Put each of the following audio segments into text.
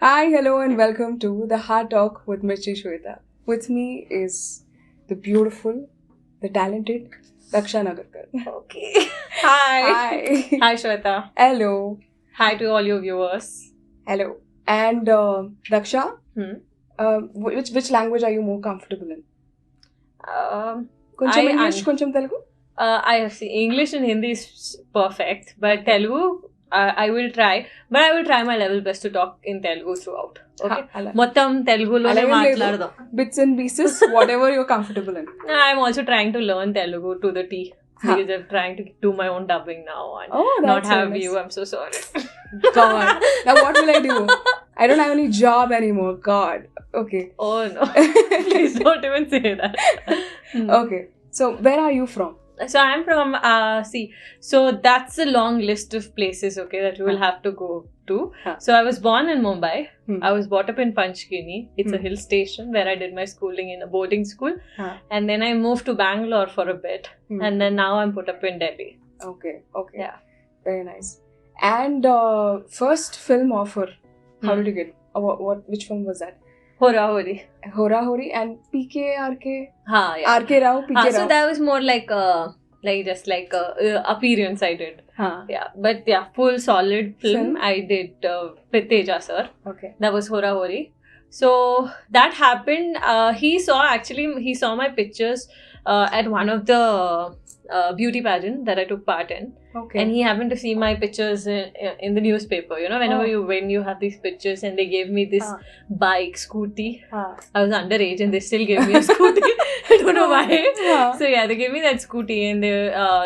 Hi, hello, and welcome to the Heart Talk with Mirchi Swetha. With me is the beautiful, the talented Daksha Nagarkar. Okay. Hi. Hi. Hi, Swetha. Hello. Hi to all your viewers. Hello. And Daksha, which language are you more comfortable in? Koncham English, koncham Telugu? I have seen English and Hindi is perfect, but Telugu, I will try. But I will try my level best to talk in Telugu throughout. Okay? మొత్తం తెలుగులోనే మాట్లాడదాం. Bits and pieces, whatever you're comfortable in. I'm also trying to learn Telugu to the T. Because I'm trying to do my own dubbing now and not have you. I'm so sorry. God. Now what will I do? I don't have any job anymore. God. Okay. Oh no. Please don't even say that. Okay. So where are you from? So I'm from, so that's a long list of places, okay, that you will have to go to. So I was born in Mumbai. I was brought up in Panchgini. It's a hill station where I did my schooling in a boarding school. And then I moved to Bangalore for a bit. And then now I'm put up in Delhi. Okay. Yeah. Very nice. And first film offer, how did you get? Which film was that? Hora Hori. Hora Hori and PKRK? Yeah. RK Rao, PK Rao. So that was more like appearance I did. Yeah. But yeah, full solid film I did with Teja sir. Okay. That was Hora Hori. So that happened. He saw my pictures at one of the beauty pageant that I took part in. Okay. And he happened to see my pictures in the newspaper. You know, when you have these pictures, and they gave me this bike, scooty. I was underage and they still gave me a scooty. I don't know why. So yeah, they gave me that scooty, and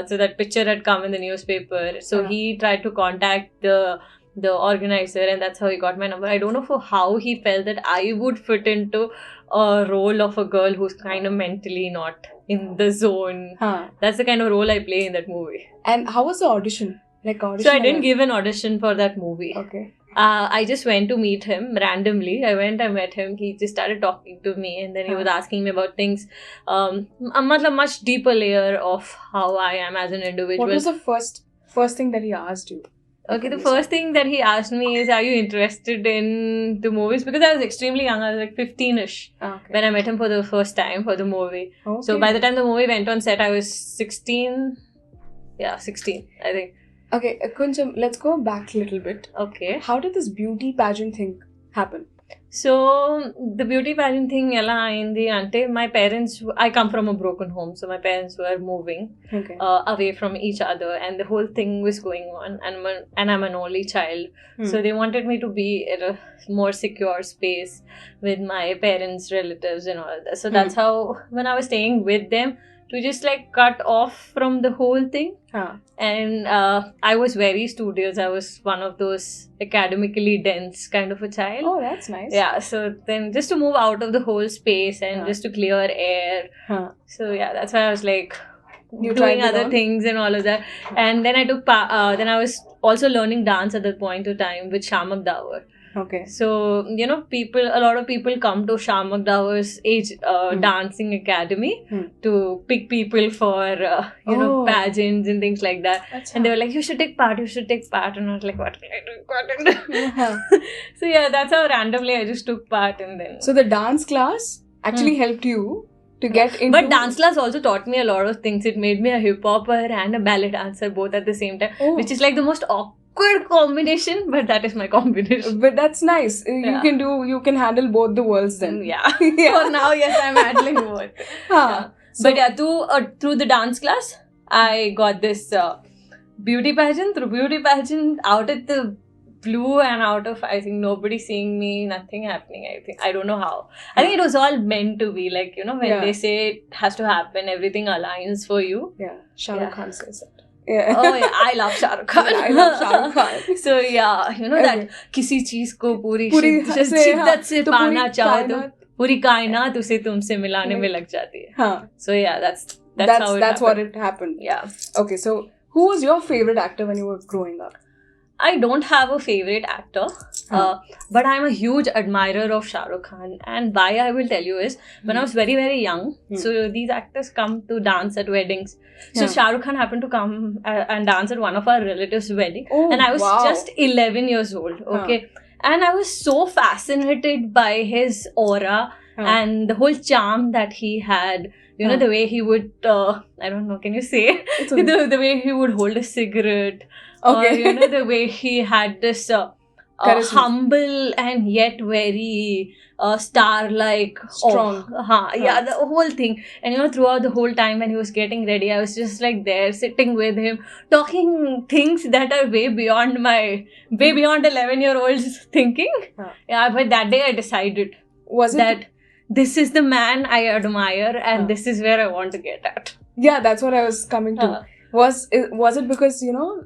so that picture had come in the newspaper. So he tried to contact the organizer, and that's how he got my number. I don't know for how he felt that I would fit into a role of a girl who's kind of mentally not in the zone. That's the kind of role I play in that movie. And how was the audition? So I didn't give an audition for that movie. Okay. I just went to meet him randomly. I met him. He just started talking to me, and then he was asking me about things, a much deeper layer of how I am as an individual. What was the first thing that he asked you? Okay, the first thing that he asked me is, are you interested in the movies? Because I was extremely young. I was like 15-ish when I met him for the first time for the movie. Okay. So by the time the movie went on set, I was 16. Yeah, 16, I think. Okay, Kunjam, let's go back a little bit. Okay. How did this beauty pageant thing happen? So, the beauty pageant thing, my parents, I come from a broken home, so my parents were moving away from each other, and the whole thing was going on, and I'm an only child. So, they wanted me to be in a more secure space with my parents, relatives, and all that. So, that's how, when I was staying with them, to just like cut off from the whole thing. And I was very studious. I was one of those academically dense kind of a child. Oh, that's nice. Yeah, so then just to move out of the whole space and just to clear air. So yeah, that's why I was like doing other things and all of that. And then I took then I was also learning dance at that point of time with Shamak Dawar. Okay. So, you know, a lot of people come to Shamak Dawar's dancing academy to pick people for, pageants and things like that. And they were like, you should take part. And I was like, what can I do? So, yeah, that's how randomly I just took part. And then. So, the dance class actually helped you to get into... But dance class also taught me a lot of things. It made me a hip-hopper and a ballet dancer both at the same time, which is like the most awkward combination, but that is my combination. But that's nice. You can handle both the worlds then. Yeah. For now, yes, I'm handling both. So, but yeah, through the dance class, I got this beauty pageant. Through beauty pageant, out at the blue and out of, I think, nobody seeing me, nothing happening, I don't know how. I think it was all meant to be, like, you know, when they say it has to happen, everything aligns for you. Yeah, Shah Rukh Khan says that. Yeah. Oh yeah, I love Shah Rukh Khan. I love Shah Rukh Khan. So yeah, you know that किसी चीज को पूरी शिद्दत से पाना चाहो तो पूरी कायनात उसे तुमसे मिलाने में लग जाती है. So yeah, that's what it happened. Yeah. Okay, so who was your favorite actor when you were growing up? I don't have a favorite actor, but I'm a huge admirer of Shah Rukh Khan. And why I will tell you is, when I was very, very young, so these actors come to dance at weddings. So Shah Rukh Khan happened to come and dance at one of our relatives' wedding. And I was just 11 years old, okay? And I was so fascinated by his aura and the whole charm that he had. You know, the way he would, I don't know, can you say? The way he would hold a cigarette. Or, you know, the way he had this humble and yet very star-like. Strong. Yeah, the whole thing. And, you know, throughout the whole time when he was getting ready, I was just like there, sitting with him, talking things that are way beyond 11-year-old's thinking. Yeah, but that day I decided that this is the man I admire and this is where I want to get at. Yeah, that's what I was coming to. Was it because, you know,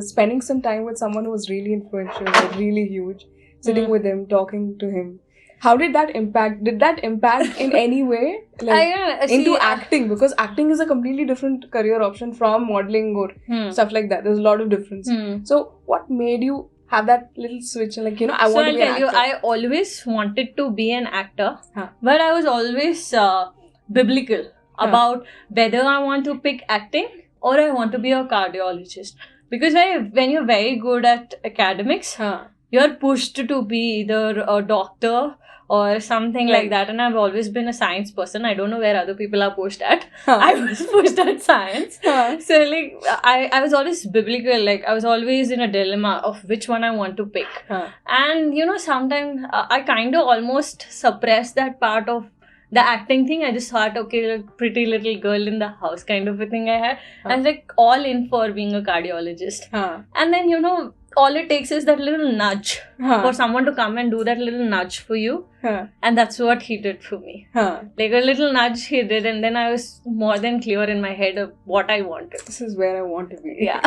spending some time with someone who was really influential, like really huge, sitting with him, talking to him, how did that impact? Did that impact in any way into acting? Because acting is a completely different career option from modeling or stuff like that. There's a lot of difference. So what made you have that little switch? Like, you know, I want to be an actor. I always wanted to be an actor, but I was always biblical about whether I want to pick acting or I want to be a cardiologist. Because when you're very good at academics, you're pushed to be either a doctor or something like that. And I've always been a science person. I don't know where other people are pushed at. I was pushed at science. So like I was always biblical. Like I was always in a dilemma of which one I want to pick. And you know, sometimes I kind of almost suppressed that part of the acting thing. I just thought, okay, like pretty little girl in the house kind of a thing I had. I was like all in for being a cardiologist. And then, you know, all it takes is that little nudge for someone to come and do that little nudge for you. And that's what he did for me. Like a little nudge he did, and then I was more than clear in my head of what I wanted. This is where I want to be. Yeah.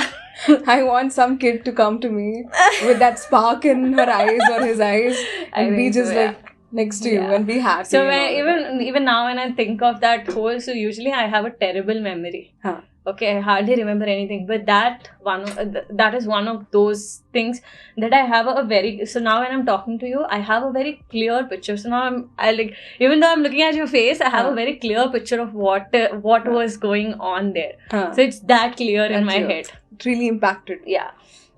I want some kid to come to me with that spark in her eyes or his eyes and be just like next to you and be happy. So even now when I think of that whole, so usually I have a terrible memory. Okay, I hardly remember anything, but that is one of those things that I have so now when I'm talking to you, I have a very clear picture. So now even though I'm looking at your face, I have a very clear picture of what was going on there. So it's that clear in my head. It really impacted. Yeah.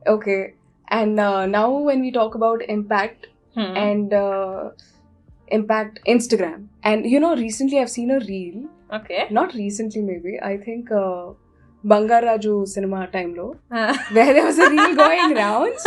Okay. And now when we talk about impact and impact Instagram, and you know, recently I've seen a reel. Okay. Not recently, maybe. I think Bangaraju cinema time lo, where there was a reel going rounds.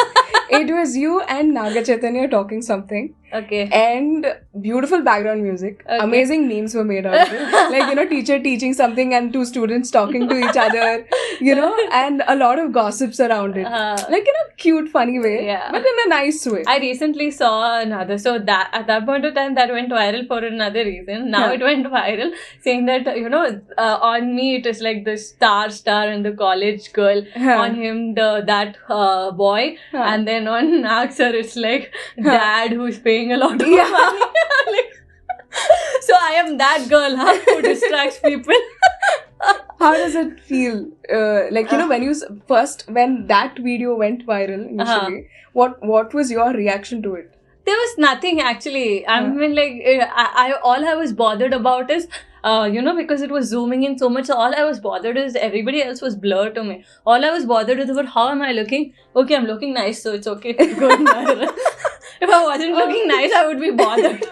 It was you and Naga Chaitanya talking something. Okay. And beautiful background music. Okay. Amazing memes were made out of it. Like, you know, teacher teaching something and two students talking to each other, you know, and a lot of gossips around it. Like in a cute, funny way, but in a nice way. I recently saw another. So that at that point of time, that went viral for another reason. Now it went viral, saying that, you know, on me it is like the star and the college girl. On him, that boy. And then on Naksar, it's like dad who's paying a lot of money. Like, so I am that girl who distracts people. How does it feel? Like, you know, when that video went viral initially, what was your reaction to it? There was nothing actually. I mean, like, all I was bothered about is, you know, because it was zooming in so much, so all I was bothered is everybody else was blurred to me. All I was bothered is about how am I looking? Okay, I'm looking nice, so it's okay to go viral. If I wasn't looking nice, I would be bothered.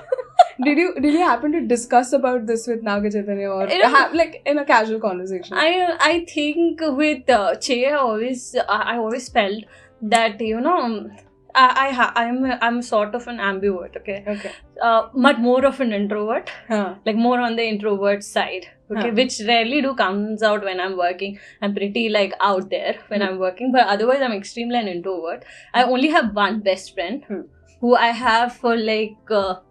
Did you happen to discuss about this with Naga Chaitanya or like in a casual conversation? I think with Che, I always felt that, you know, I'm sort of an ambivert, okay. But more of an introvert, like more on the introvert side, okay, which rarely comes out when I'm working. I'm pretty like out there when I'm working, but otherwise I'm extremely an introvert. I only have one best friend who I have for like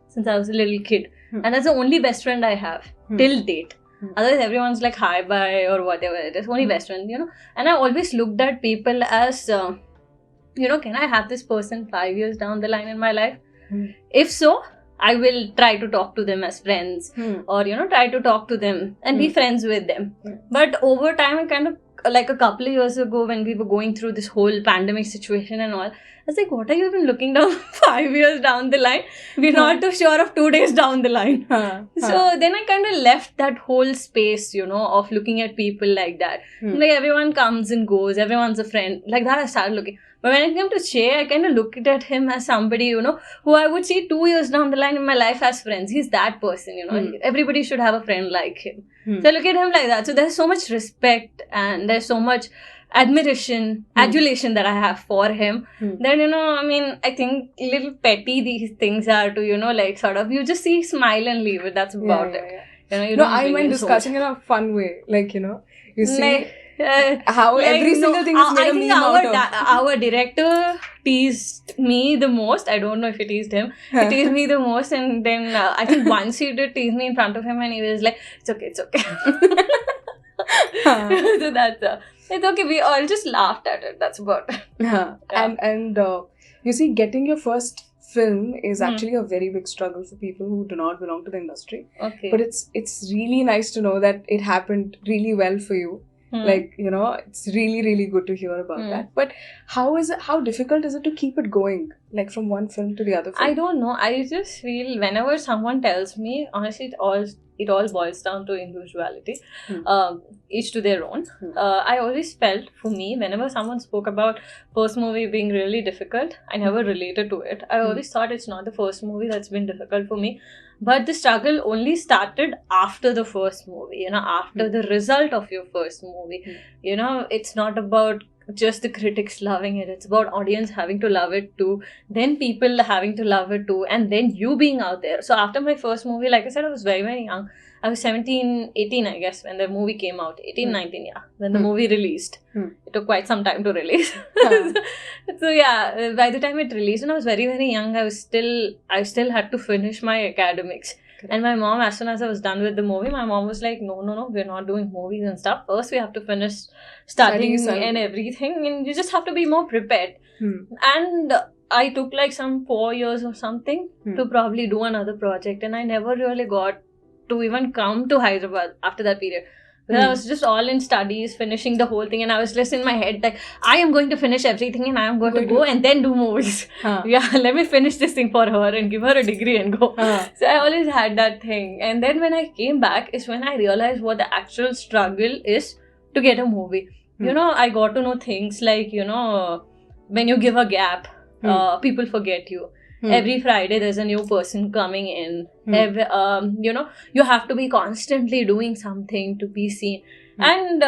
since I was a little kid, and that's the only best friend I have till date. Otherwise everyone's like hi bye or whatever. It is only best friend, you know. And I always looked at people as you know, can I have this person 5 years down the line in my life? If so, I will try to talk to them as friends or, you know, try to talk to them and be friends with them. But over time, I kind of like a couple of years ago when we were going through this whole pandemic situation and all, I was like, what are you even looking down 5 years down the line? We're not too sure of 2 days down the line. So then I kind of left that whole space, you know, of looking at people like that. Like everyone comes and goes, everyone's a friend. Like that I started looking. But when it came to Che, I kind of looked at him as somebody, you know, who I would see 2 years down the line in my life as friends. He's that person, you know. Everybody should have a friend like him. So I look at him like that. So there's so much respect and there's so much admiration, adulation that I have for him. Then, you know, I mean, I think little petty these things are to, you know, like sort of, you just see, smile and leave it. That's about it. You know, you no, I meant discussing in a fun way. Like, you know, you see how like, every single thing is made a meme out of. Our director teased me the most. I don't know if he teased him. He teased me the most, and then I think once he did tease me in front of him, and he was like, "It's okay." So that's it's okay. We all just laughed at it. That's about it. And you see, getting your first film is actually a very big struggle for people who do not belong to the industry. Okay. But it's really nice to know that it happened really well for you. Like, you know, it's really, really good to hear about that. But how difficult is it to keep it going? Like from one film to the other film? I don't know. I just feel whenever someone tells me, honestly, it all boils down to individuality. Each to their own. I always felt, for me, whenever someone spoke about first movie being really difficult, I never related to it. I always thought it's not the first movie that's been difficult for me. But the struggle only started after the first movie, you know, after the result of your first movie. You know, it's not about just the critics loving it. It's about audience having to love it too. Then people having to love it too. And then you being out there. So after my first movie, like I said, I was very, very young. I was 17, 18, I guess, when the movie came out. 18, 19, yeah. When the movie released. It took quite some time to release. So yeah, by the time it released, when I was very, very young, I still had to finish my academics. And my mom, as soon as I was done with the movie, my mom was like, no, we're not doing movies and stuff. First, we have to finish studying and everything. And you just have to be more prepared. And I took like some 4 years or something to probably do another project. And I never really got to even come to Hyderabad after that period. Because I was just all in studies, finishing the whole thing, and I was just in my head like, I am going to finish everything and I am going to go and then do movies. Yeah, let me finish this thing for her and give her a degree and go. So I always had that thing. And then when I came back is when I realized what the actual struggle is to get a movie. You know, I got to know things like, you know, when you give a gap, people forget you. Every Friday there's a new person coming in. You know, you have to be constantly doing something to be seen. And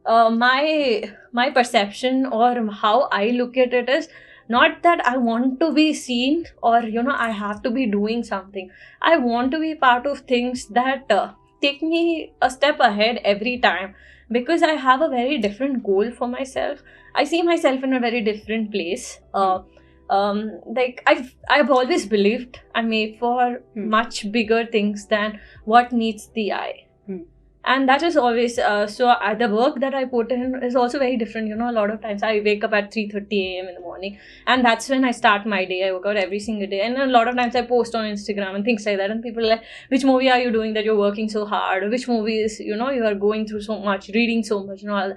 my perception or how I look at it is not that I want to be seen or, you know, I have to be doing something. I want to be part of things that take me a step ahead every time, because I have a very different goal for myself. I see myself in a very different place. Like I've always believed I'm made for much bigger things than what meets the eye. And that is always the work that I put in is also very different. You know, a lot of times I wake up at 3:30 a.m. in the morning, and that's when I start my day. I work out every single day, and a lot of times I post on Instagram and things like that, and people are like, which movie are you doing that you're working so hard, or which movie is, you know, you are going through so much, reading so much, and all.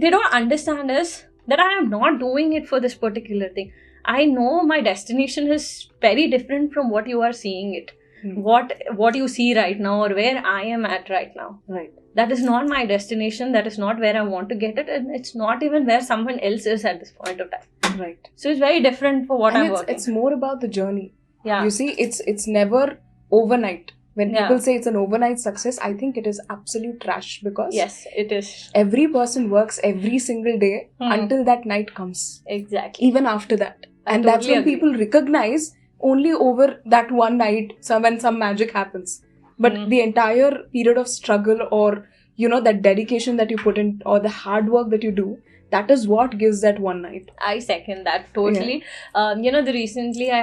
They don't understand is that I am not doing it for this particular thing. I know my destination is very different from what you are seeing it. What you see right now or where I am at right now. Right. That is not my destination. That is not where I want to get it. And it's not even where someone else is at this point of time. Right. So it's very different for what I'm working. It's more about the journey. Yeah. You see, it's never overnight. When people say it's an overnight success, I think it is absolute trash, because yes, it is. Every person works every single day until that night comes. Exactly. Even after that. And that's when people recognize only over that one night when some magic happens. But the entire period of struggle, or, you know, that dedication that you put in, or the hard work that you do, that is what gives that one night. I second that totally. Yeah. You know, recently I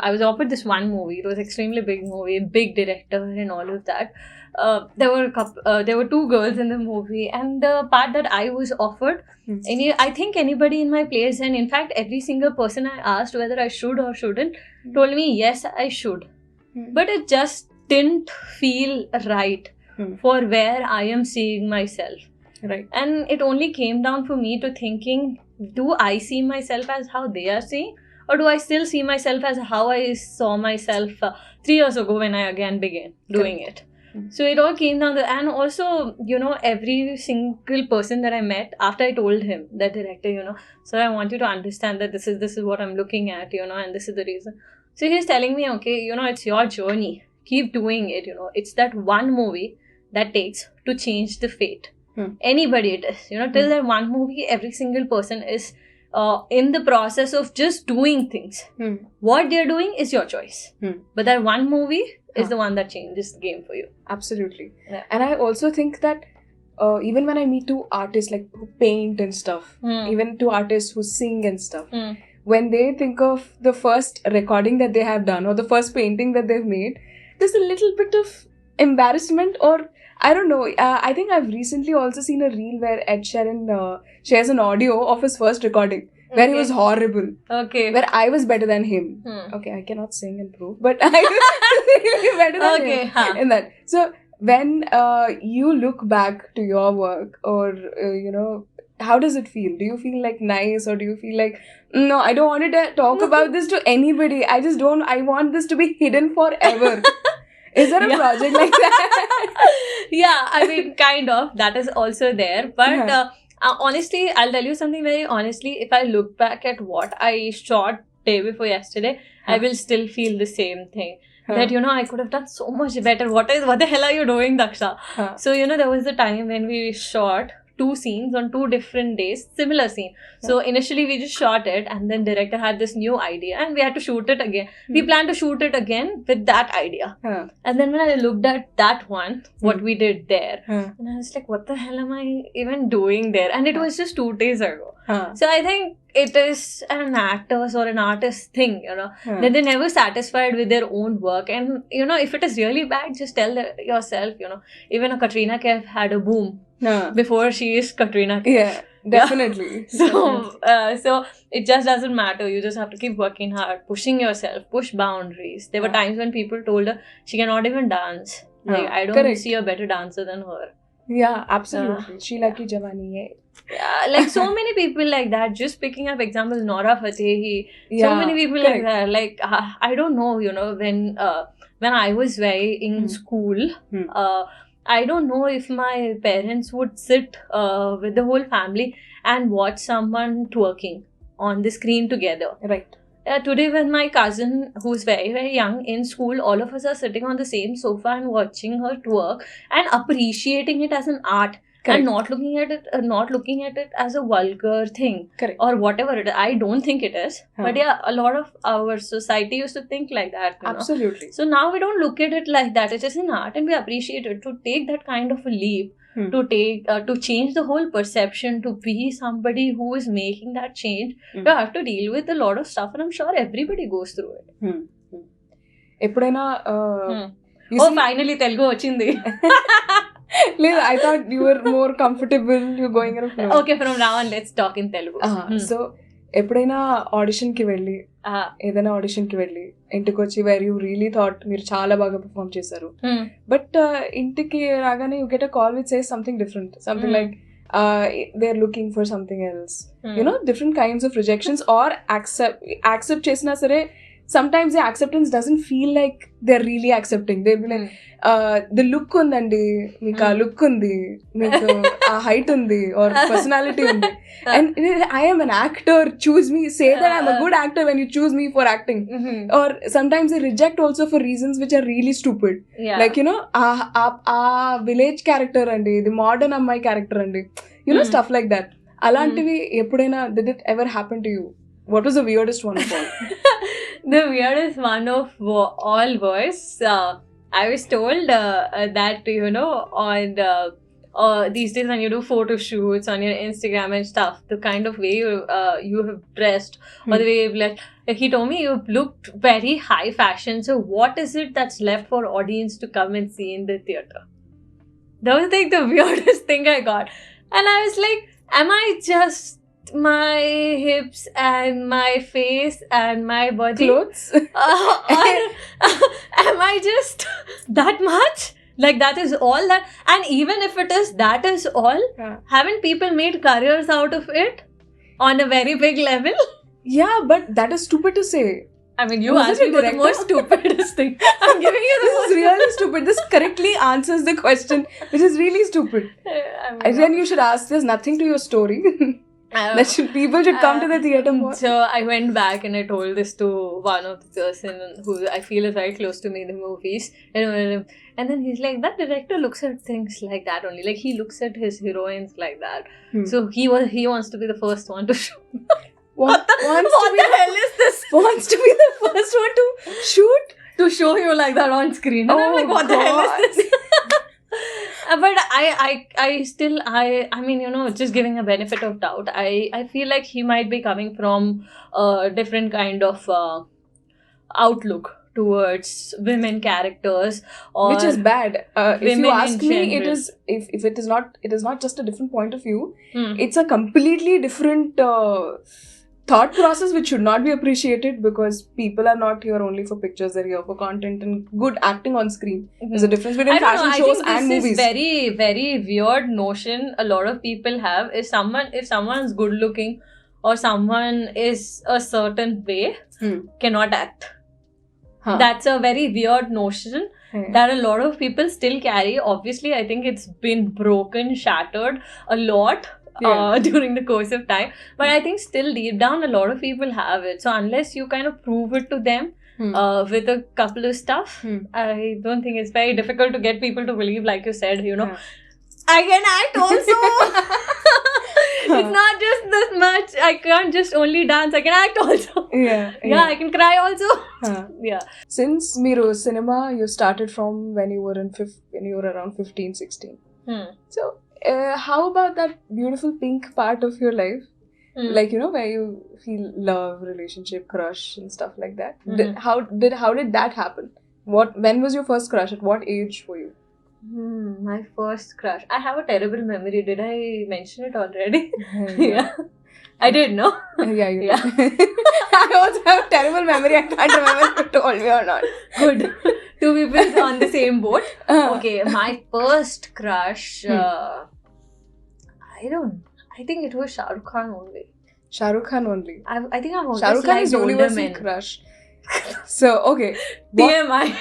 was offered this one movie. It was extremely big movie, big director and all of that. There were two girls in the movie, and the part that I was offered, I think anybody in my place, and in fact every single person I asked whether I should or shouldn't, told me yes, I should. But it just didn't feel right for where I am seeing myself. Right. And it only came down for me to thinking, do I see myself as how they are seeing? Or do I still see myself as how I saw myself 3 years ago when I again began doing it? So it all came down to, and also, every single person that I met after I told him, that director, sir, I want you to understand that this is what I'm looking at, and this is the reason. So he's telling me, okay, it's your journey. Keep doing it, it's that one movie that takes to change the fate. Anybody it is, till that one movie, every single person is in the process of just doing things. What they're doing is your choice. But that one movie is the one that changes the game for you. Absolutely. Yeah. And I also think that even when I meet two artists like who paint and stuff, even two artists who sing and stuff, when they think of the first recording that they have done or the first painting that they've made, there's a little bit of embarrassment, or I don't know. I think I've recently also seen a reel where Ed Sheeran shares an audio of his first recording where he was horrible. Okay. Where I was better than him. Okay, I cannot sing and prove, but I was really better than him in that. So when you look back to your work, or how does it feel? Do you feel like nice, or do you feel like, no, I don't want to talk about this to anybody. I want this to be hidden forever. Is there a project like that? Yeah, I mean, kind of. That is also there. But honestly, I'll tell you something very honestly. If I look back at what I shot day before yesterday, I will still feel the same thing. That, I could have done so much better. What the hell are you doing, Daksha? So, there was the time when we shot 2 scenes on 2 different days, similar scene. So initially we just shot it, and then director had this new idea and we had to shoot it again. We planned to shoot it again with that idea. And then when I looked at that one, what we did there, and I was like, what the hell am I even doing there? And it was just 2 days ago. So I think it is an actor's or an artist's thing, that they're never satisfied with their own work. And, if it is really bad, just tell yourself, even a Katrina Kaif had a boom before she is Katrina Kaif. Yeah, definitely. So it just doesn't matter. You just have to keep working hard, pushing yourself, push boundaries. There were times when people told her she cannot even dance. Like, I don't see a better dancer than her. Yeah, absolutely. Sheela ki jawani hai. Yeah, like so many people like that. Just picking up example, Nora Fatehi. So many people like that. Like, I don't know, when I was in school, I don't know if my parents would sit with the whole family and watch someone twerking on the screen together. Right. Today with my cousin, who's very, very young in school, all of us are sitting on the same sofa and watching her twerk and appreciating it as an art. Correct. And not looking at it as a vulgar thing. Correct. Or whatever it is. I don't think it is. But yeah, a lot of our society used to think like that. Absolutely. So now we don't look at it like that. It is an art and we appreciate it. To take that kind of a leap, to change the whole perception, to be somebody who is making that change, you have to deal with a lot of stuff, and I'm sure everybody goes through it. Finally Telugu vachindi. I thought you were more comfortable. You're going in a flow. Okay, from now on, let's talk in Telugu. So, ఎప్పుడైనా audition కి వెళ్ళి ఏదైనా audition కి వెళ్ళి ఇంటికి వచ్చి where you really thought మీరు చాలా బాగా పర్ఫార్మ్ చేశారు, బట్ ఇంటికి రాగానే you get a call which says something different, something like they are looking for something else, different kinds of rejections, or accept చేసినా సరే sometimes the acceptance doesn't feel like they're really accepting. They'll be like, the look undandi, meeku aa look undi, meeku aa height undi, or personality undi, and I am an actor, choose me, say that I'm a good actor when you choose me for acting. Or sometimes they reject also for reasons which are really stupid. Like, village character andi, the modern ammai character andi, stuff like that. Alantivi eppudaina did it ever happen to you? What was the weirdest one of all? The weirdest one of all was, I was told that, on these days when you do photo shoots on your Instagram and stuff, the kind of way you have dressed, or the way like he told me you looked very high fashion. So what is it that's left for audience to come and see in the theatre? That was like the weirdest thing I got. And I was like, am I just my hips and my face and my body clothes, or am I just that much? Like that is all that, and even if it is, that is all. Haven't people made careers out of it on a very big level? Yeah, but that is stupid to say. I mean, you asked me for the most stupidest thing. I'm giving you the This is really stupid. This correctly answers the question, which is really stupid. And then you should ask, there's nothing to your story. People should come to the theatre more. So I went back and I told this to one of the person who I feel is very close to me in the movies. And then he's like, that director looks at things like that only. Like he looks at his heroines like that. So he wants to be the first one to show. What the hell is this? Wants to be the first one to shoot? To show you like that on screen. And I'm like, what the hell is this? But I mean, you know, just giving a benefit of doubt, I feel like he might be coming from a different kind of outlook towards women characters, or which is bad. If you ask me, general. it is if it is not just a different point of view. It's a completely different thought process which should not be appreciated, because people are not here only for pictures, they're here for content and good acting on screen. There's a difference between fashion shows and movies. This is very, very weird notion a lot of people have. If someone's good looking or someone is a certain way, cannot act. That's a very weird notion that a lot of people still carry. Obviously, I think it's been broken, shattered a lot during the course of time. But I think still deep down, a lot of people have it. So unless you kind of prove it to them with a couple of stuff, I don't think it's very difficult to get people to believe, like you said, you know, I can act also. It's not just this much. I can't just only dance. I can act also. Yeah, I can cry also. Since Miro cinema, you started from when you were around 15, 16. So how about that beautiful pink part of your life? Like, you know, where you feel love, relationship, crush and stuff like that. How did that happen? When was your first crush? At what age were you? My first crush. I have a terrible memory. Did I mention it already? I did, no? Yeah, you did. I also have a terrible memory. I can't remember if you told me or not. Good. Two people on the same boat. Okay, my first crush. I think it was Shah Rukh Khan only. Shah Rukh Khan only. I think I've always Shah Rukh Khan is universal crush. So, okay. TMI.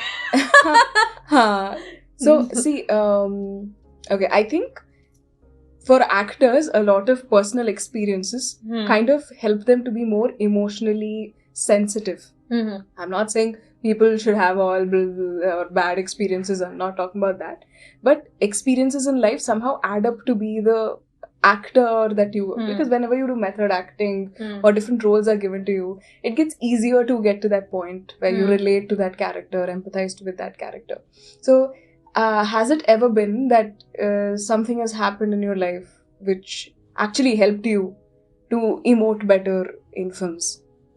So, see, okay, I think for actors, a lot of personal experiences kind of help them to be more emotionally sensitive. I'm not saying people should have all or bad experiences. I'm not talking about that. But experiences in life somehow add up to be the actor that you... Because whenever you do method acting or different roles are given to you, it gets easier to get to that point where you relate to that character, empathize with that character. So... has it ever been that something has happened in your life which actually helped you to emote better in films?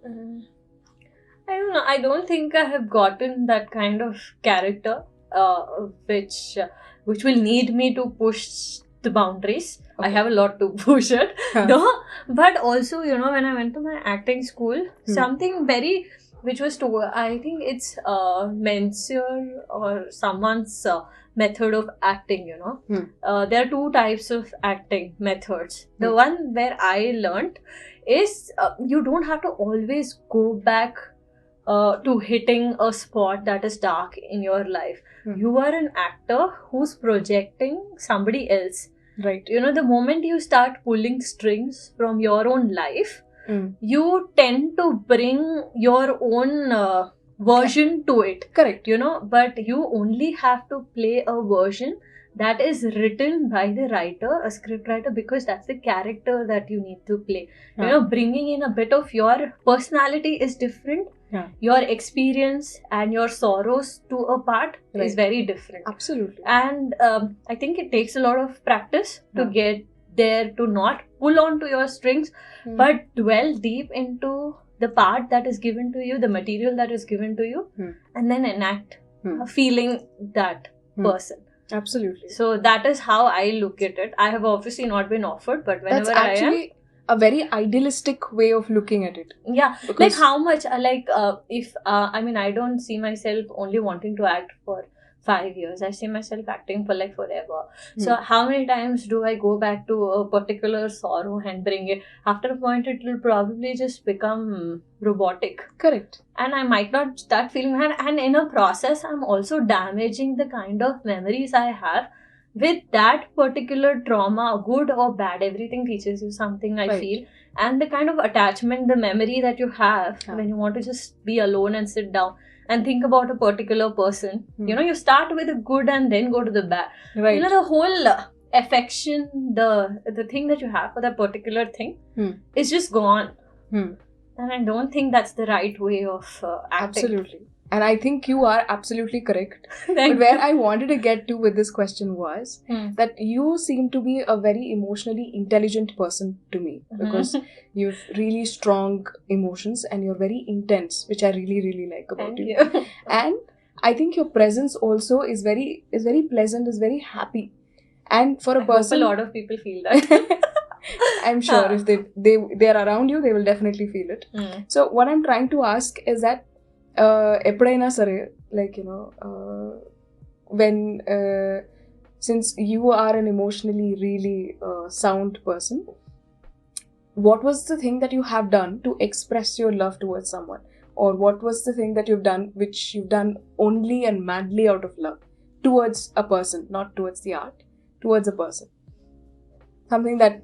I don't know. I don't think I have gotten that kind of character which will need me to push the boundaries. Okay. I have a lot to push it. No? But also, you know, when I went to my acting school, something very... which was I think it's Mensier or someone's method of acting, you know. There are two types of acting methods. The one where I learnt is you don't have to always go back to hitting a spot that is dark in your life. You are an actor who's projecting somebody else. Right. You know, the moment you start pulling strings from your own life, you tend to bring your own version to it. Correct. You know, but you only have to play a version that is written by the writer, a script writer, because that's the character that you need to play. You know, bringing in a bit of your personality is different. Your experience and your sorrows to a part is very different. Absolutely. And I think it takes a lot of practice to get there, to not pull on to your strings, but dwell deep into the part that is given to you, the material that is given to you, and then enact feeling that person. Absolutely. So that is how I look at it. I have obviously not been offered, but whenever that's actually a very idealistic way of looking at it. Yeah, like how much, if I mean, I don't see myself only wanting to act for 5 years. I see myself acting for like forever. So how many times do I go back to a particular sorrow and bring it? After a point, it will probably just become robotic. Correct. And I might not start feeling that. And in a process, I'm also damaging the kind of memories I have with that particular trauma, good or bad. Everything teaches you something, I feel. And the kind of attachment, the memory that you have when you want to just be alone and sit down and think about a particular person. You know, you start with the good and then go to the bad. Right. You know, the whole affection, the thing that you have for that particular thing is just gone. And I don't think that's the right way of acting. Absolutely. And I think you are absolutely correct. But where I wanted to get to with this question was that you seem to be a very emotionally intelligent person to me, because you've really strong emotions and you're very intense, which I really, really like about Thank you. you. And I think your presence also is very pleasant, is very happy. And for a person, I hope a lot of people feel that. I'm sure if they're around you, they will definitely feel it. So what I'm trying to ask is that ఎప్పుడైనా సరే, like, you know, when since you are an emotionally really sound person, what was the thing that you have done to express your love towards someone? Or what was the thing that you've done which you've done only and madly out of love towards a person, not towards the art, towards a person? Something that,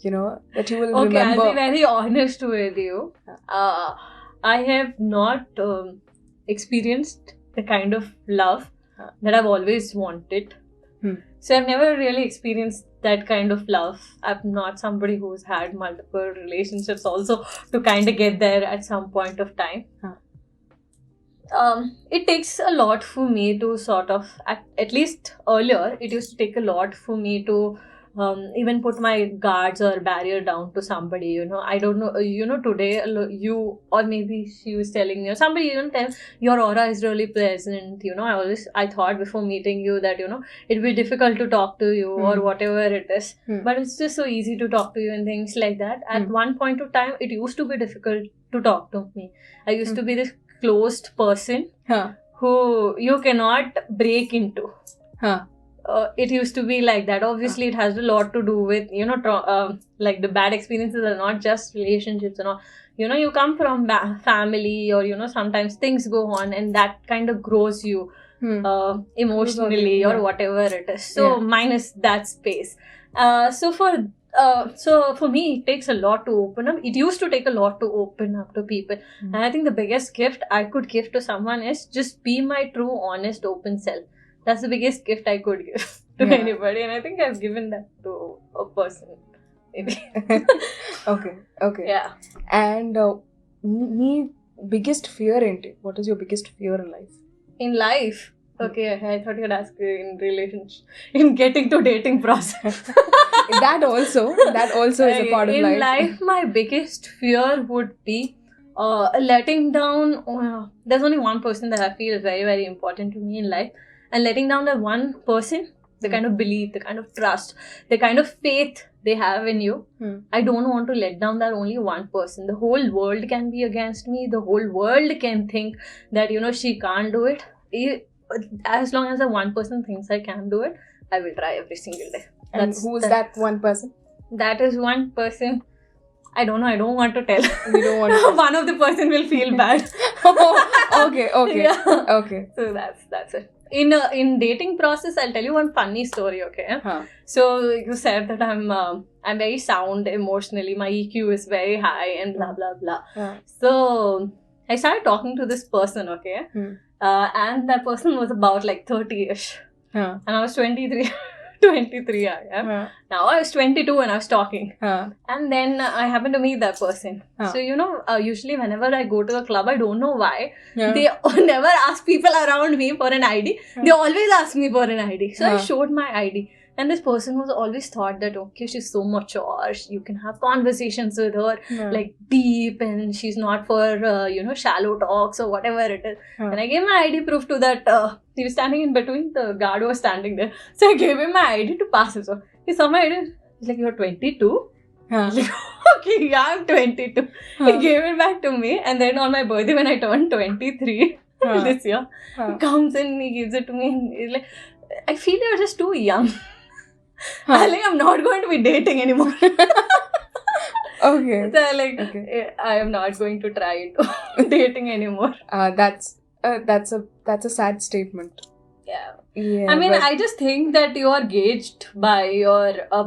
you know, that you will remember. I'll be very honest with you. I have not experienced the kind of love that I've always wanted. So I've never really experienced that kind of love. I'm not somebody who's had multiple relationships also to kind of get there at some point of time. It takes a lot for me to sort of, at least earlier, it used to take a lot for me to even put my guards or barrier down to somebody, you know. I don't know, you know, today you, or maybe she was telling me, or somebody, you know, tell your aura is really pleasant, you know. I thought before meeting you that, you know, it'd be difficult to talk to you or whatever it is, but it's just so easy to talk to you and things like that. At one point of time, it used to be difficult to talk to me. I used to be this closed person who you cannot break into. It used to be like that. Obviously, it has a lot to do with, you know, like the bad experiences are not just relationships and all. You know, you come from family, or, you know, sometimes things go on and that kind of grows you emotionally or whatever it is. So minus that space. So for me, it takes a lot to open up. It used to take a lot to open up to people. And I think the biggest gift I could give to someone is just be my true, honest, open self. That's the biggest gift I could give to anybody. And I think I've given that to a person. Maybe. Okay. Yeah. And me biggest fear enti? What is your biggest fear in life? In life? Okay, I thought you'd ask in relationship, in getting to dating process. that also is a part of life. In life, my biggest fear would be letting down. There's only one person that I feel is very, very important to me in life. And letting down that one person, the kind of belief, the kind of trust, the kind of faith they have in you. I don't want to let down that only one person. The whole world can be against me. The whole world can think that, you know, she can't do it. As long as the one person thinks I can do it, I will try every single day. And who is that one person? That is one person. I don't know. I don't want to tell. You don't want to tell. One of the person will feel bad. Okay. Yeah. Okay. So that's it. In dating process, I'll tell you one funny story, okay? So you said that I'm very sound emotionally. My EQ is very high and blah, blah, blah. So I started talking to this person, okay? And that person was about like 30-ish. And I was 23. 23 I am. Now I was 22 when I was talking. And then I happened to meet that person. So, you know, usually whenever I go to a club, I don't know why, they never ask people around me for an ID. They always ask me for an ID. So I showed my ID. And this person was always thought that, okay, she's so mature, you can have conversations with her, like deep, and she's not for, you know, shallow talks or whatever it is. And I gave my ID proof to that, he was standing in between, the guard was standing there. So I gave him my ID to pass it. So he saw my ID, he's like, you're 22? I was like, okay, yeah, I'm 22. He gave it back to me, and then on my birthday when I turned 23, this year. He comes in, he gives it to me, and he's like, I feel you're just too young. I'm like, I'm not going to be dating anymore. Okay. So I am not going to try dating anymore. That's a sad statement. Yeah. Yeah. I just think that you are gauged by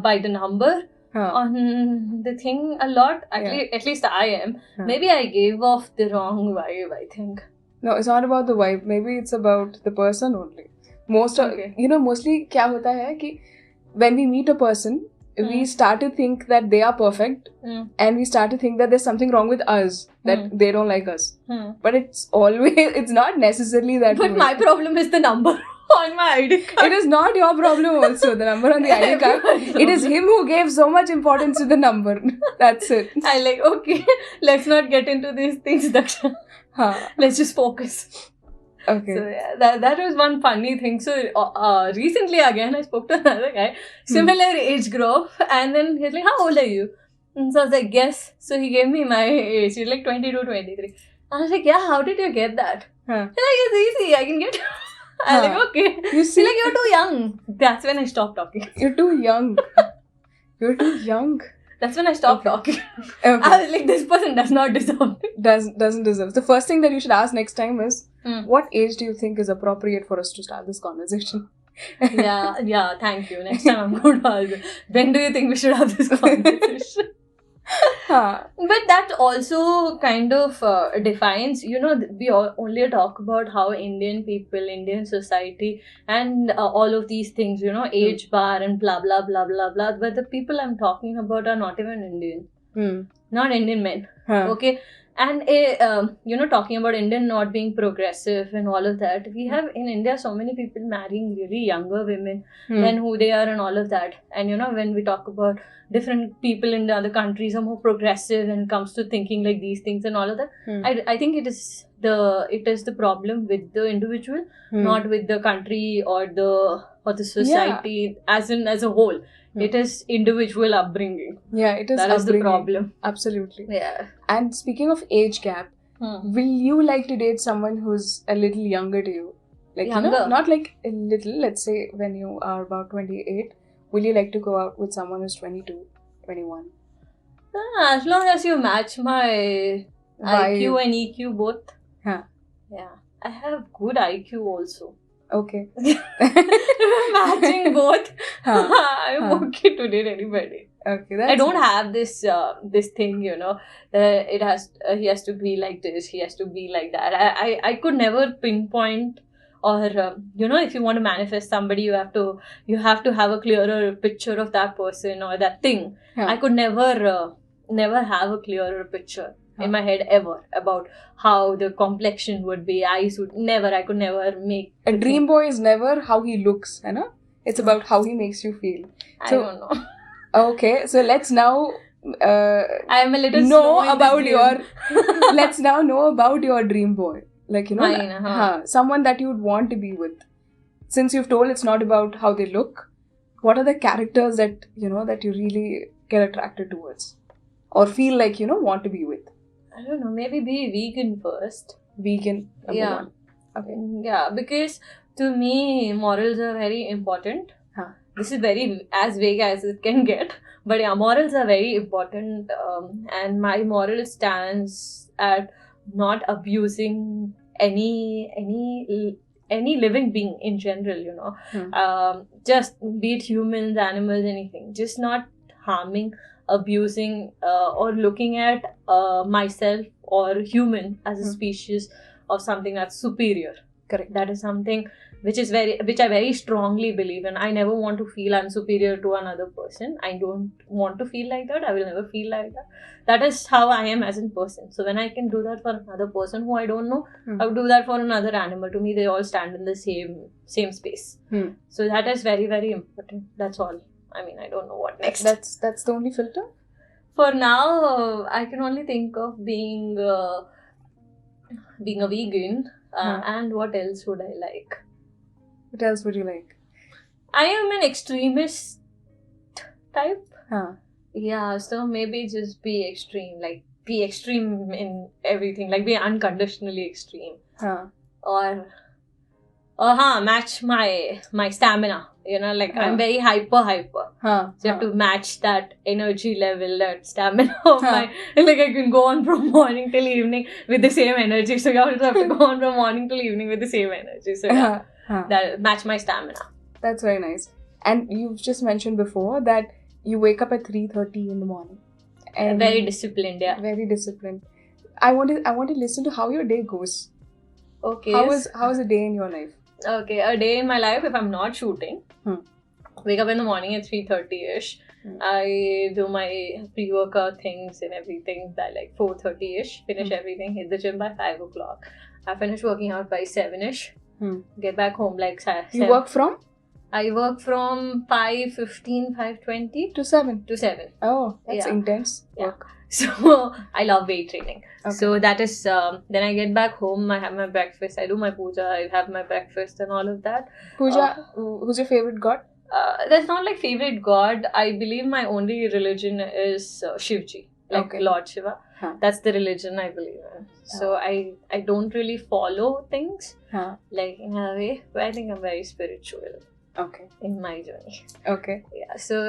by the number on the thing a lot. At least I am. Maybe I gave off the wrong vibe, I think. No, it's not about the vibe. Maybe it's about the person only. Mostly क्या होता है कि when we meet a person, we start to think that they are perfect, and we start to think that there's something wrong with us, that they don't like us. But it's not necessarily that way. But my problem is the number on my ID card. It is not your problem also, the number on the ID card. It is him who gave so much importance to the number. That's it. I okay, let's not get into these things, Daksha. Let's just focus. Okay. So yeah, that was one funny thing. So recently again I spoke to another guy, similar age group, and then he's like, how old are you? And so I was like, guess. So he gave me my age. He's like 22, 23. I was like, yeah, how did you get that? He's like, it's easy, I can get. I was like, okay. He's like, you're too young. That's when I stopped talking. You're too young. You're too young. That's when I stopped talking. Okay. I was like, this person does not deserve it. Doesn't deserve. The first thing that you should ask next time is, what age do you think is appropriate for us to start this conversation? Yeah, thank you. Next time I'm going to ask, when do you think we should have this conversation? But that also kind of defines, we only talk about how Indian people, Indian society, and all of these things, age bar and blah, blah, blah, blah, blah. But the people I'm talking about are not even Indian. Not Indian men. Okay. And, talking about Indian not being progressive and all of that, we have in India so many people marrying really younger women than who they are and all of that. And, when we talk about different people in the other countries are more progressive when it comes to thinking like these things and all of that, I think it is the problem with the individual, not with the country or the society as a whole. It is individual upbringing. Yeah, it is. That is the problem. Absolutely. Yeah. And speaking of age gap, will you like to date someone who's a little younger to you? Like, younger? Not like a little. Let's say when you are about 28, will you like to go out with someone who's 22, 21? As long as you match my IQ and EQ both. Yeah. I have good IQ also. Okay. Matching both. I'm okay to date anybody. Okay, I don't have this thing, he has to be like this, he has to be like that. I could never pinpoint, or if you want to manifest somebody, you have to have a clearer picture of that person or that thing. I could never have a clearer picture in my head ever about how the complexion would be. I could never make a dream boy is never how he looks, it's about how he makes you feel. I don't know. Okay, so let's now I am a little know about your let's now know about your dream boy, like someone that you'd want to be with. Since you've told it's not about how they look, what are the characters that that you really get attracted towards or feel like want to be with? I don't know, maybe be vegan first. Vegan, number one. Okay. Yeah, because to me, morals are very important. This is very as vague as it can get. But yeah, morals are very important. And my moral stands at not abusing any living being in general, just be it humans, animals, anything. Just not harming, abusing, or looking at myself or human as a species of something that's superior. Correct. That is something which I very strongly believe in. I never want to feel I'm superior to another person. I don't want to feel like that. I will never feel like that. That is how I am as a person. So when I can do that for another person who I don't know, I would do that for another animal. To me, they all stand in the same space. So that is very, very important. That's all. I don't know what next. That's the only filter? For now, I can only think of being a vegan. And what else would I like? What else would you like? I am an extremist type. Yeah, so maybe just be extreme. Like, be extreme in everything. Like, be unconditionally extreme. or match my stamina. You know, like I'm very hyper. So you have to match that energy level, that stamina of my, like I can go on from morning till evening with the same energy. So you also have to go on from morning till evening with the same energy. So that match my stamina. That's very nice. And you've just mentioned before that you wake up at 3:30 in the morning. And very disciplined, yeah. Very disciplined. I want to listen to how your day goes. Okay. How is a day in your life? Okay, a day in my life if I'm not shooting. Wake up in the morning at 3:30ish. I do my pre-workout things and everything by like 4:30ish. Finish everything. Hit the gym by 5 o'clock. I finish working out by 7ish. Get back home like 7. You work from? I work from 5:15, 5:20 to 7. To 7. Oh, that's intense work. So I love weight training. Okay. So that is then I get back home. I have my breakfast. I do my puja. I have my breakfast and all of that. Puja. Who's your favorite god? That's not like favorite god. I believe my only religion is Shivji, like Lord Shiva. That's the religion I believe in. So I don't really follow things like in a way, but I think I'm very spiritual. Okay. In my journey. Okay. Yeah. So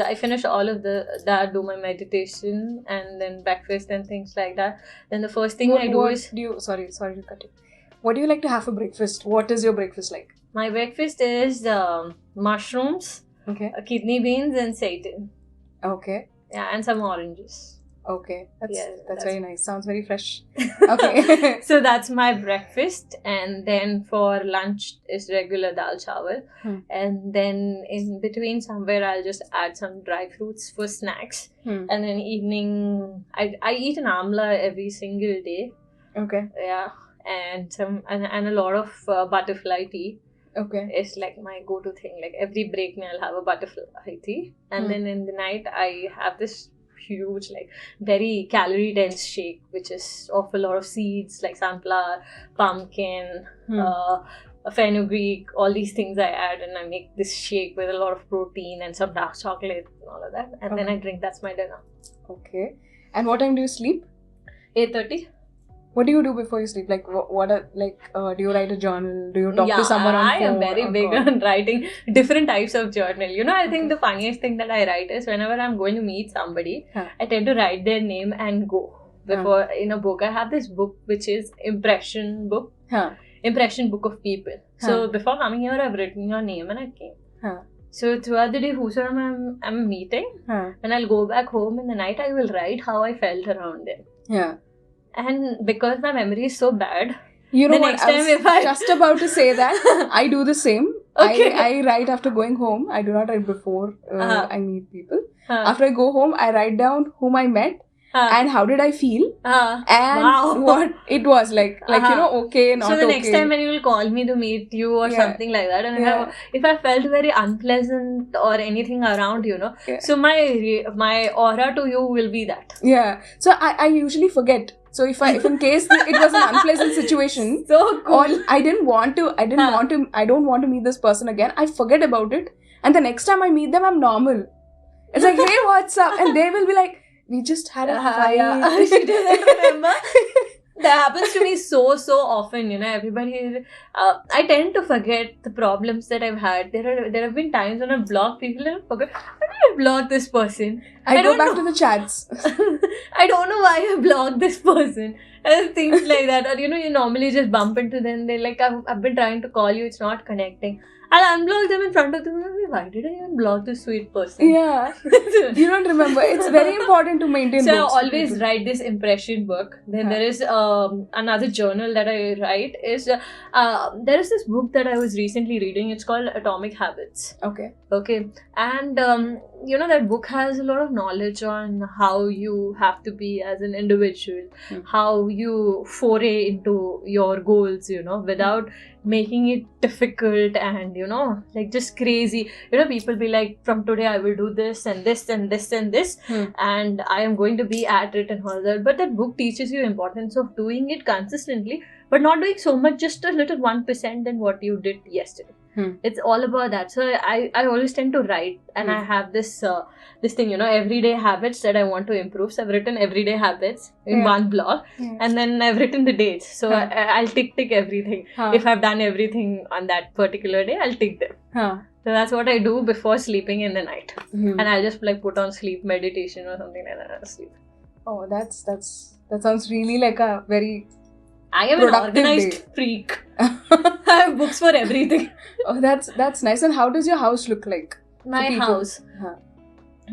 I finish all of that, do my meditation and then breakfast and things like that. Then the first thing I do is sorry to cut you. What do you like to have for breakfast? What is your breakfast like? My breakfast is mushrooms, kidney beans and seitan. Okay. Yeah, and some oranges. Okay, that's very nice. Sounds very fresh. Okay. So that's my breakfast, and then for lunch is regular dal chawal, and then in between somewhere I'll just add some dry fruits for snacks, and then evening I eat an amla every single day. Okay. Yeah, and a lot of butterfly tea. Okay. It's like my go-to thing. Like every break I'll have a butterfly tea, and then in the night I have this huge, like very calorie dense shake, which is of a lot of seeds like sunflower, pumpkin, fenugreek, all these things I add, and I make this shake with a lot of protein and some dark chocolate and all of that, and then I drink. That's my dinner. Okay. And what time do you sleep? 8:30. What do you do before you sleep? Like, do you write a journal? Do you talk to someone on phone? I am very big on writing different types of journal. You know, I think the funniest thing that I write is whenever I'm going to meet somebody, I tend to write their name and go. Before in a book, I have this book which is impression book of people. So before coming here, I've written your name and I came. So throughout the day, whosoever I'm meeting, when I'll go back home in the night, I will write how I felt around them. Yeah. And because my memory is so bad, you know what? I was just about to say that I do the same. Okay. I write after going home. I do not write before I meet people. After I go home, I write down whom I met and how did I feel and what it was like. Like okay, not okay. So the next time when you will call me to meet you or something like that, and if I felt very unpleasant or anything around, so my aura to you will be that. Yeah. So I usually forget. So if in case it was an unpleasant situation, so cool. Or I don't want to meet this person again, I forget about it, and the next time I meet them, I'm normal. It's like, hey, what's up? And they will be like, we just had a fight. She doesn't remember. That happens to me so often, everybody. I tend to forget the problems that I've had. There have been times when I've blocked people and I forget, why did I block this person? I go back to the chats. I don't know why I blocked this person. And things like that. Or, you normally just bump into them. They're like, I've been trying to call you, it's not connecting. I'll unblock them in front of them. Why did I even block this sweet person? Yeah. You don't remember. It's very important to maintain So books. I always write this impression book. Then there is another journal that I write. There is this book that I was recently reading. It's called Atomic Habits. Okay. And that book has a lot of knowledge on how you have to be as an individual, how you foray into your goals, without making it difficult and like just crazy. People be like, from today I will do this and this and this and this, and I am going to be at it and all that. But that book teaches you importance of doing it consistently, but not doing so much, just a little 1% than what you did yesterday. It's all about that. So I always tend to write, and I have this thing, everyday habits that I want to improve. So I've written everyday habits in one blog, and then I've written the dates. So I'll tick everything. If I've done everything on that particular day, I'll tick them. So that's what I do before sleeping in the night. And I'll just put on sleep meditation or something like that and I'll sleep. Oh, that sounds really like a very I am an organized freak. I have books for everything. Oh, that's nice. And how does your house look like? My house.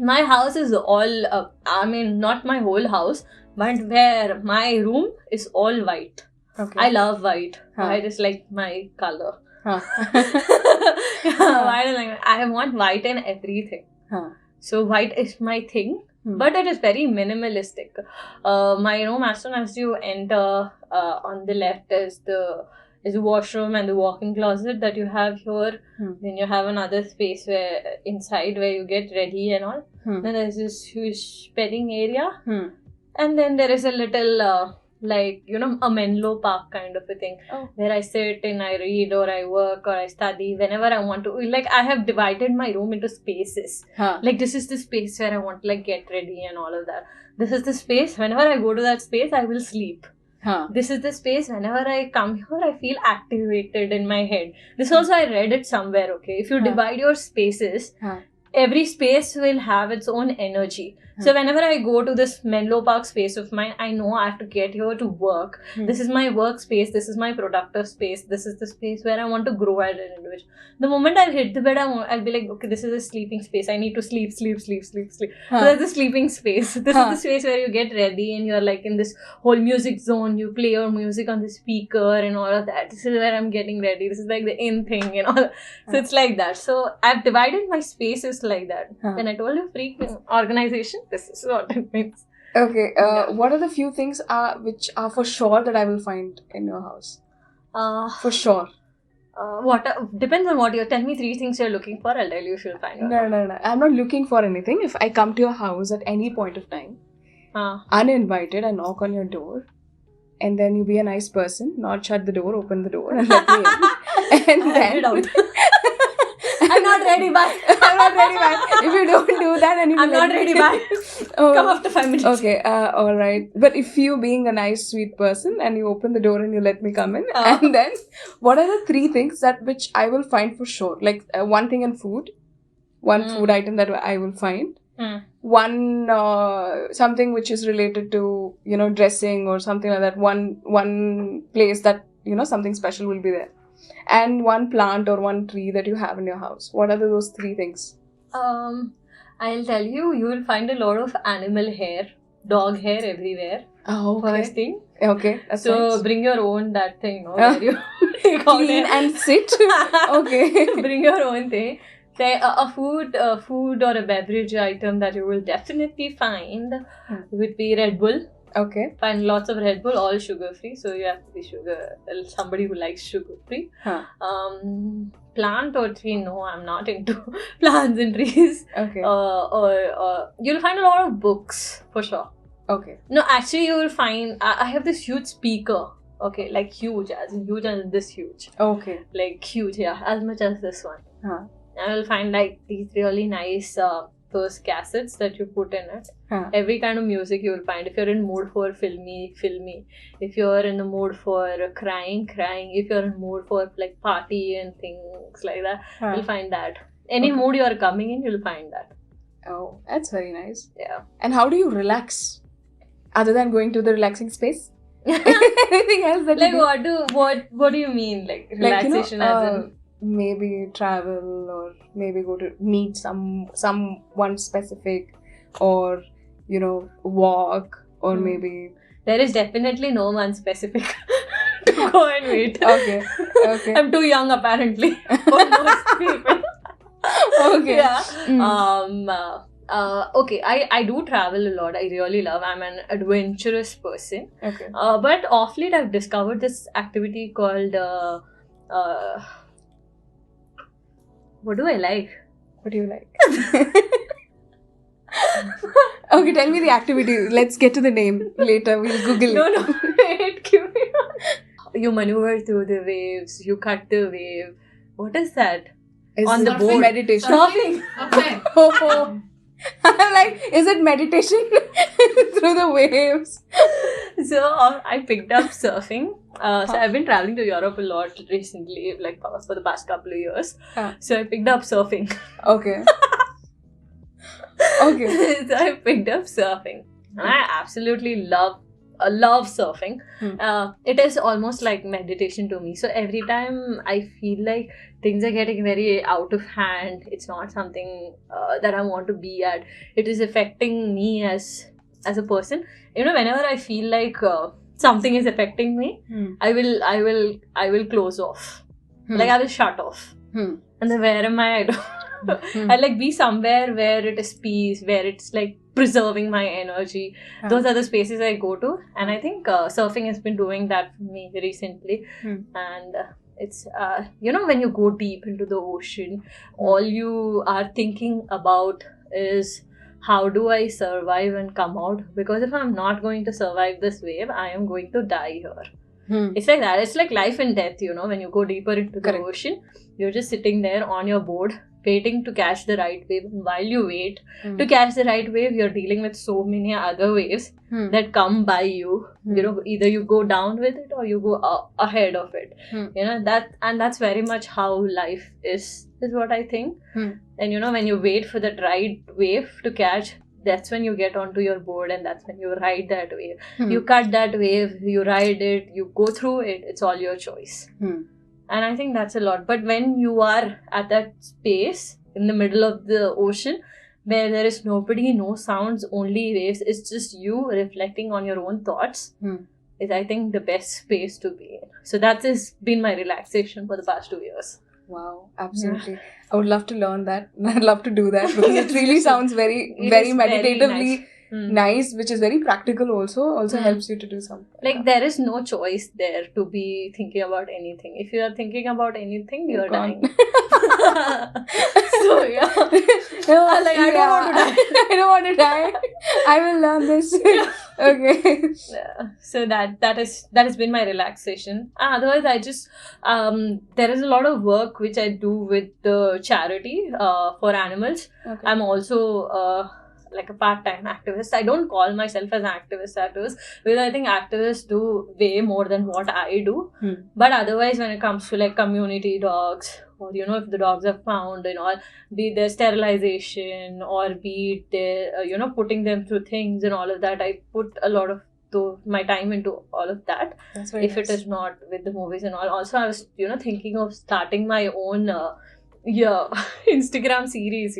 My house is all, not my whole house, but where my room is all white. Okay. I love white. White is like my color. I want white in everything. So white is my thing. But it is very minimalistic. My room, as soon as you enter, on the left is the washroom and the walk-in closet that you have here. Then you have another space inside where you get ready and all. Then there's this huge bedding area. And then there is a little a Menlo Park kind of a thing where I sit and I read or I work or I study whenever I want to. Like, I have divided my room into spaces. Like, this is the space where I want to get ready and all of that. This is the space, whenever I go to that space, I will sleep. This is the space, whenever I come here, I feel activated in my head. This also I read it somewhere, okay? If you divide your spaces, every space will have its own energy. So whenever I go to this Menlo Park space of mine, I know I have to get here to work. This is my work space. This is my productive space. This is the space where I want to grow as an individual. The moment I'll hit the bed, I'll be like, okay, this is a sleeping space. I need to sleep. So that's the sleeping space. This is the space where you get ready and you're like in this whole music zone. You play your music on the speaker and all of that. This is where I'm getting ready. This is like the in thing and all. So it's like that. So I've divided my spaces like that. When I told you freak organization, this is what it means. Okay. What are the few things which are for sure that I will find in your house? For sure. Depends on what you're. Tell me 3 things you're looking for. I'll tell you if you'll find it. No. I'm not looking for anything. If I come to your house at any point of time, uninvited, I knock on your door, and then you be a nice person, not shut the door, open the door, and let me in. And then I'm not ready, bye. If you don't do that, and I'm not ready, bye. Come after 5 minutes. Okay, alright. But if you being a nice, sweet person and you open the door and you let me come in, and then what are the 3 things which I will find for sure? Like one thing in food, one food item that I will find, one something which is related to dressing or something like that. One place that something special will be there. And one plant or one tree that you have in your house. What are those 3 things? I'll tell you, you will find a lot of animal hair, dog hair everywhere. Oh, okay. First thing. Okay, that's so nice. Bring your own that thing, where you clean and sit. Okay. Bring your own thing. Say a food or a beverage item that you will definitely find would be Red Bull. Okay. Find lots of Red Bull, all sugar-free. So you have to be somebody who likes sugar-free. Plant or tree, no, I'm not into plants and trees. Okay. Or you'll find a lot of books, for sure. Okay. No, actually you will find, I have this huge speaker. Okay, like huge as this huge. Okay. Like huge, yeah, as much as this one. I will find like these really nice those cassettes that you put in it. Every kind of music you will find. If you're in mood for filmy. If you're in the mood for crying. If you're in mood for like party and things like that, you'll find that. Any mood you're coming in, you'll find that. Oh, that's very nice. Yeah. And how do you relax? Other than going to the relaxing space? Anything else that like you do? What do you mean? Like relaxation as in? Maybe travel, or maybe go to meet someone specific, or walk, or maybe there is definitely no one specific to go and meet. Okay. I'm too young apparently for most people. Okay. Yeah. Okay, I do travel a lot. I really love. I'm an adventurous person. Okay. But off late I've discovered this activity called what do I like? What do you like? Okay, tell me the activity. Let's get to the name later. We'll Google it. No. Wait, give me one. You maneuver through the waves. You cut the wave. What is that? Is On the it board. meditation? Surfing. Okay. Oh. I'm like, is it meditation through the waves? So I picked up surfing. So I've been traveling to Europe a lot recently, like for the past couple of years. So I picked up surfing. Okay. Okay. So I picked up surfing, and I absolutely love surfing. It is almost like meditation to me. So every time I feel like things are getting very out of hand, it's not something that I want to be at. It is affecting me as a person. Whenever I feel like something is affecting me, I will close off. Like I will shut off. And then where am I? I don't. I like be somewhere where it is peace, where it's like preserving my energy. Those are the spaces I go to, and I think surfing has been doing that for me recently. And it's when you go deep into the ocean, all you are thinking about is how do I survive and come out, because if I'm not going to survive this wave, I am going to die here. It's like that. It's like life and death, when you go deeper into the ocean, you're just sitting there on your board waiting to catch the right wave. And while you wait to catch the right wave, you're dealing with so many other waves that come by you. Either you go down with it or you go ahead of it. That's very much how life is what I think. And when you wait for that right wave to catch, that's when you get onto your board, and that's when you ride that wave. You cut that wave, you ride it, you go through it. It's all your choice. And I think that's a lot. But when you are at that space in the middle of the ocean where there is nobody, no sounds, only waves, it's just you reflecting on your own thoughts, is I think the best space to be in. So that has been my relaxation for the past 2 years. Wow, absolutely. I would love to learn that. I'd love to do that because it really sounds very, very meditatively nice, which is very practical also helps you to do something. Like there is no choice there to be thinking about anything. If you are thinking about anything, you're dying. So yeah. No, I don't want to die. I don't want to die. I will learn this. Okay. Yeah. So that has been my relaxation. Otherwise, I just there is a lot of work which I do with the charity for animals. Okay. I'm also like a part-time activist. I don't call myself as an activist because I think activists do way more than what I do. But otherwise, when it comes to like community dogs, or if the dogs are found and all, be their sterilization or be their putting them through things and all of that, I put a lot of my time into all of that. That's very nice. It is not with the movies and all. Also, I was thinking of starting my own Instagram series,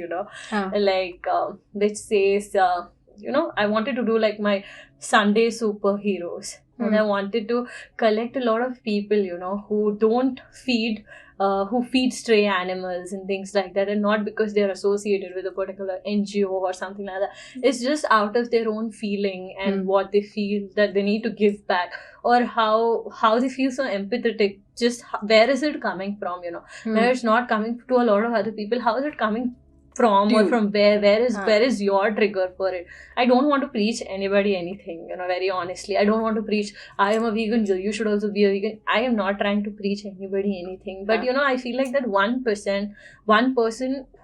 like which says I wanted to do like my Sunday superheroes. And I wanted to collect a lot of people who don't feed who feed stray animals and things like that, and not because they're associated with a particular NGO or something like that. It's just out of their own feeling and what they feel that they need to give back, or how they feel so empathetic. Just where is it coming from, where it's not coming to a lot of other people. How is it coming from, or from where is your trigger for it? I don't want to preach anybody anything, very honestly. I don't want to preach I am a vegan, you should also be a vegan. I am not trying to preach anybody anything, but I feel like that one person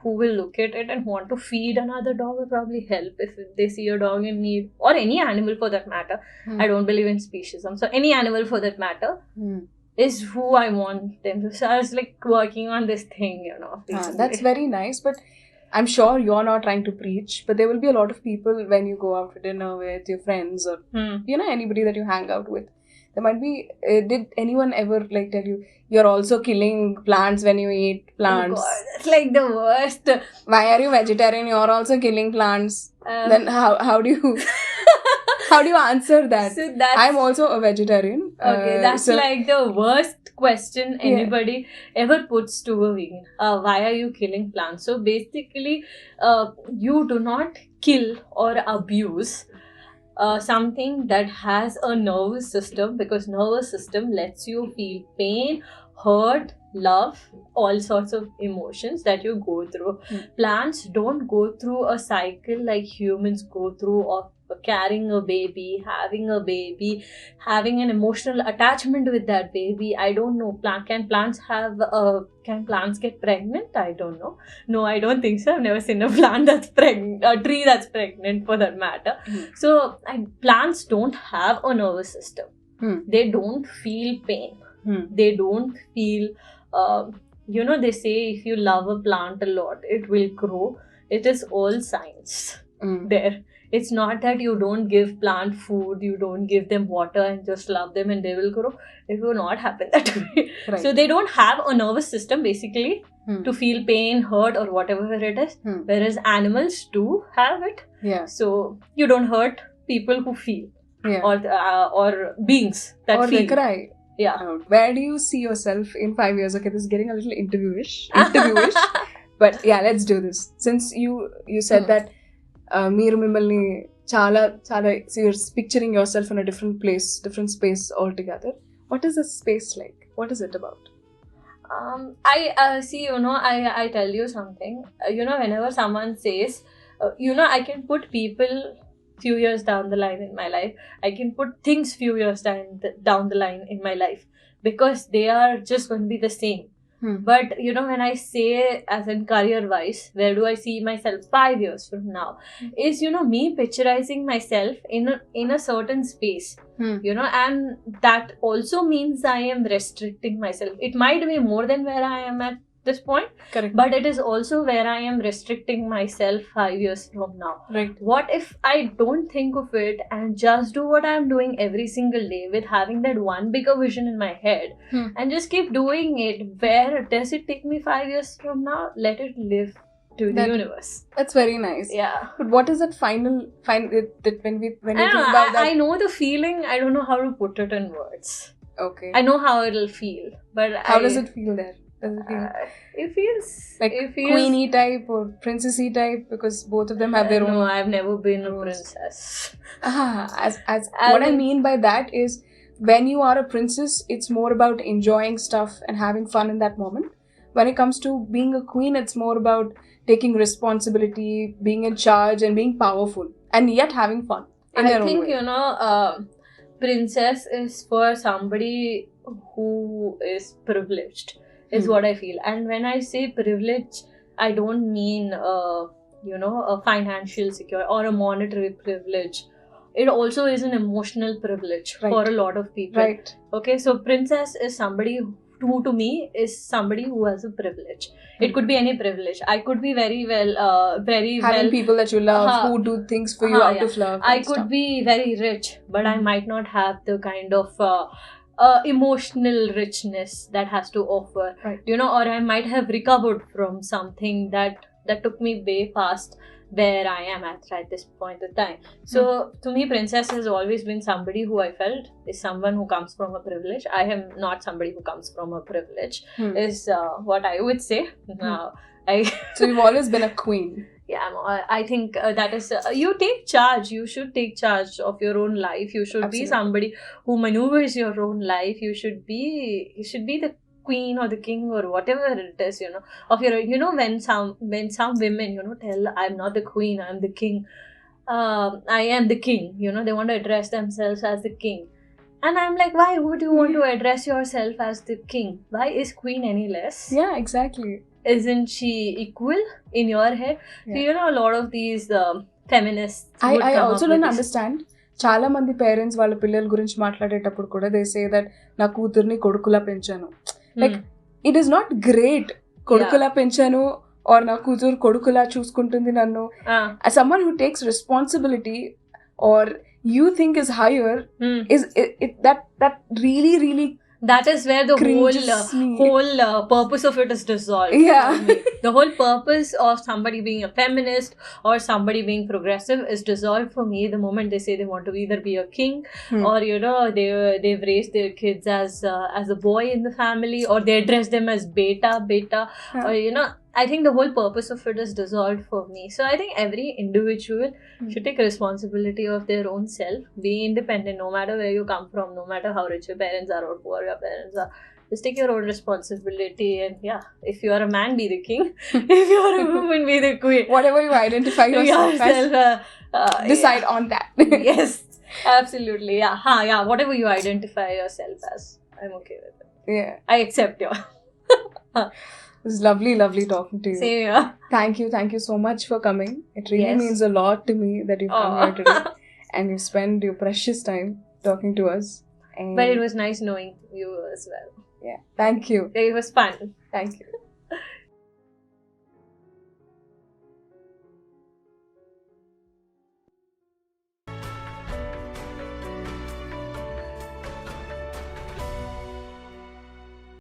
who will look at it and want to feed another dog will probably help if they see a dog in need, or any animal for that matter. I don't believe in speciesism, so any animal for that matter is who I want them to. So I was like working on this thing, that's very nice. But I'm sure you're not trying to preach, but there will be a lot of people when you go out for dinner with your friends or anybody that you hang out with. There might be. Did anyone ever tell you you're also killing plants when you eat plants? Oh God, that's like the worst. Why are you vegetarian? You're also killing plants. Then how do you how do you answer that? So I'm also a vegetarian. Okay, that's like the worst question anybody ever puts to a vegan. Why are you killing plants? So basically, you do not kill or abuse something that has a nervous system, because nervous system lets you feel pain, hurt, love, all sorts of emotions that you go through. Plants don't go through a cycle like humans go through of carrying a baby, having a baby, having an emotional attachment with that baby. I don't know. Can plants get pregnant? I don't know. No, I don't think so. I've never seen a plant that's pregnant, a tree that's pregnant for that matter. So plants don't have a nervous system. They don't feel pain. They don't feel, they say if you love a plant a lot, it will grow. It is all science there. It's not that you don't give plant food, you don't give them water and just love them and they will grow. It will not happen that way. Right. So they don't have a nervous system basically to feel pain, hurt or whatever it is. Whereas animals do have it. Yeah. So you don't hurt people who feel. Yeah. Or beings that feel. Or they cry. Yeah. Where do you see yourself in 5 years? Okay, this is getting a little interviewish. But yeah, let's do this. Since you said that మీరు మిమ్మల్ని చాలా so you're picturing yourself in a different place, different space altogether. What is this space like? What is it about? I see, I tell you something. Whenever someone says, I can put people few years down the line in my life. I can put things few years down the line in my life because they are just going to be the same. But when I say as in career wise, where do I see myself 5 years from now, is me picturizing myself in a certain space, and that also means I am restricting myself. It might be more than where I am at this point. Correct. But it is also where I am restricting myself 5 years from now. Right. What if I don't think of it and just do what I'm doing every single day with having that one bigger vision in my head and just keep doing it? Where does it take me 5 years from now? Let it live to the universe. That's very nice. Yeah. But what is that final when you think about that? I know the feeling. I don't know how to put it in words. Okay. I know how it'll feel, but how does it feel there? Does it feel it feels like queenie type or princessy type, because both of them have their own. No, I've never been a princess. What I mean by that is, when you are a princess, it's more about enjoying stuff and having fun in that moment. When it comes to being a queen, it's more about taking responsibility, being in charge and being powerful, and yet having fun in their own way. Princess is for somebody who is privileged. Is what I feel. And when I say privilege, I don't mean a financial secure or a monetary privilege. It also is an emotional privilege for a lot of people. Right. Okay, so princess is somebody who to me is somebody who has a privilege. It could be any privilege. I could be having people that you love who do things for you out of love. I could be very rich, but I might not have the kind of emotional richness that has to offer. Right. Or I might have recovered from something that took me way past where I am at right this point in time. So to me, princess has always been somebody who I felt is someone who comes from a privilege. I am not somebody who comes from a privilege, is what I would say. So you've always been a queen. Yeah, I think that is you take charge. You should take charge of your own life. You should Absolutely. be somebody who maneuvers your own life. You should be the queen or the king or whatever it is, of your, when some women, tell I'm not the queen, I'm the king, I am the king, they want to address themselves as the king. And I'm like, why would you want to address yourself as the king? Why is queen any less? Yeah, exactly. Isn't she equal in your head? Yeah. So, a lot of these feminists I also don't understand. చాలా మంది parents వాళ్ళ పిల్లల గురించి మాట్లాడేటప్పుడు కూడా they say that నా కూతుర్ని కొడుకులా పెంచాను. Like it is not great కొడుకులా పెంచాను ఆర్ నా కూతురు కొడుకులా చూసుకుంటుంది నన్ను. Someone who takes responsibility are you think is higher is it that really that is where the whole purpose of it is dissolved. Yeah. The whole purpose of somebody being a feminist or somebody being progressive is dissolved for me the moment they say they want to either be a king or they've raised their kids as a boy in the family, or they address them as beta or I think the whole purpose of it is dissolved for me. So I think every individual should take responsibility of their own self, be independent no matter where you come from, no matter how rich your parents are or poor your parents are. Just take your own responsibility, and if you are a man, be the king. If you are a woman, be the queen. Whatever you identify yourself as, decide on that. Yes, absolutely. Yeah. Whatever you identify yourself as, I'm okay with it. Yeah. I accept your. It was lovely talking to you. Same here. Thank you so much for coming. It really means a lot to me that you've come here today and you spent your precious time talking to us. And but it was nice knowing you as well. Yeah, thank you. It was fun. Thank you.